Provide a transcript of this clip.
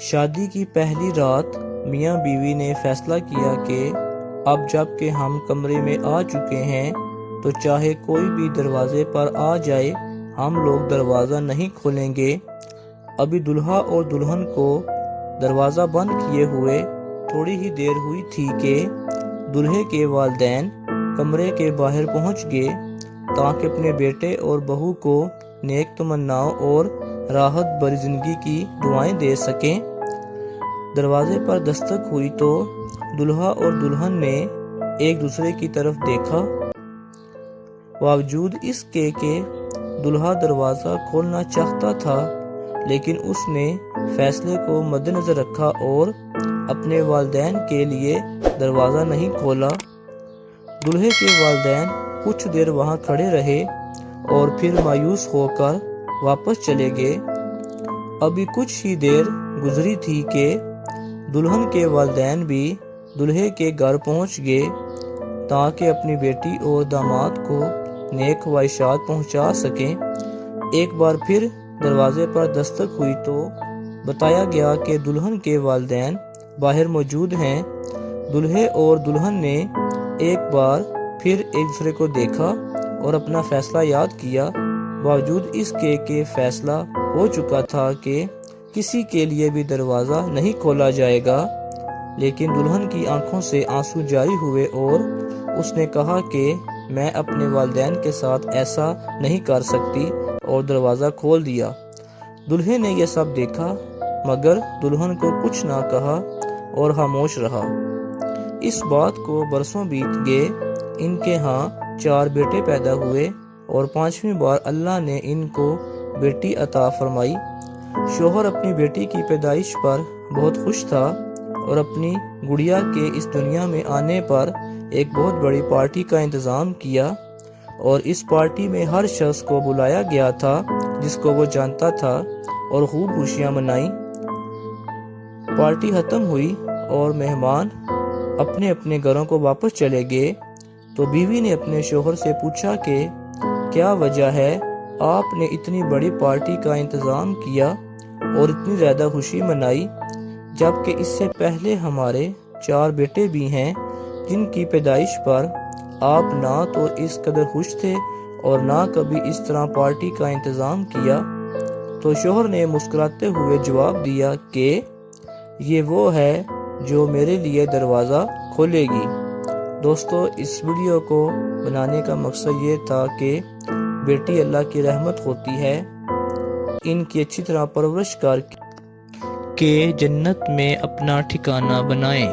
شادی کی پہلی رات میاں بیوی نے فیصلہ کیا کہ اب جب کہ ہم کمرے میں آ چکے ہیں تو چاہے کوئی بھی دروازے پر آ جائے ہم لوگ دروازہ نہیں کھولیں گے۔ ابھی دلہا اور دلہن کو دروازہ بند کیے ہوئے تھوڑی ہی دیر ہوئی تھی کہ دلہے کے والدین کمرے کے باہر پہنچ گئے تاکہ اپنے بیٹے اور بہو کو نیک تمناؤں اور راحت بھری زندگی کی دعائیں دے سکیں۔ دروازے پر دستک ہوئی تو دلہا اور دلہن نے ایک دوسرے کی طرف دیکھا۔ باوجود اس کے کہ دلہا دروازہ کھولنا چاہتا تھا لیکن اس نے فیصلے کو مد نظر رکھا اور اپنے والدین کے لیے دروازہ نہیں کھولا۔ دلہے کے والدین کچھ دیر وہاں کھڑے رہے اور پھر مایوس ہو کر واپس چلے گئے۔ ابھی کچھ ہی دیر گزری تھی کہ دلہن کے والدین بھی دلہے کے گھر پہنچ گئے تاکہ اپنی بیٹی اور داماد کو نیک خواہشات پہنچا سکیں۔ ایک بار پھر دروازے پر دستک ہوئی تو بتایا گیا کہ دلہن کے والدین باہر موجود ہیں۔ دلہے اور دلہن نے ایک بار پھر ایک دوسرے کو دیکھا اور اپنا فیصلہ یاد کیا۔ باوجود اس کے کہ فیصلہ ہو چکا تھا کہ کسی کے لیے بھی دروازہ نہیں کھولا جائے گا، لیکن دلہن کی آنکھوں سے آنسو جاری ہوئے اور اس نے کہا کہ میں اپنے والدین کے ساتھ ایسا نہیں کر سکتی اور دروازہ کھول دیا۔ دلہے نے یہ سب دیکھا مگر دلہن کو کچھ نہ کہا اور خاموش رہا۔ اس بات کو برسوں بیت گئے۔ ان کے ہاں 4 بیٹے پیدا ہوئے اور 5ویں بار اللہ نے ان کو بیٹی عطا فرمائی۔ شوہر اپنی بیٹی کی پیدائش پر بہت خوش تھا اور اپنی گڑیا کے اس دنیا میں آنے پر ایک بہت بڑی پارٹی کا انتظام کیا اور اس پارٹی میں ہر شخص کو بلایا گیا تھا جس کو وہ جانتا تھا اور خوب خوشیاں منائیں۔ پارٹی ختم ہوئی اور مہمان اپنے اپنے گھروں کو واپس چلے گئے تو بیوی نے اپنے شوہر سے پوچھا کہ کیا وجہ ہے آپ نے اتنی بڑی پارٹی کا انتظام کیا اور اتنی زیادہ خوشی منائی جبکہ اس سے پہلے ہمارے 4 بیٹے بھی ہیں جن کی پیدائش پر آپ نہ تو اس قدر خوش تھے اور نہ کبھی اس طرح پارٹی کا انتظام کیا۔ تو شوہر نے مسکراتے ہوئے جواب دیا کہ یہ وہ ہے جو میرے لیے دروازہ کھولے گی۔ دوستو، اس ویڈیو کو بنانے کا مقصد یہ تھا کہ بیٹی اللہ کی رحمت ہوتی ہے، ان کی اچھی طرح پرورش کر کے جنت میں اپنا ٹھکانہ بنائیں۔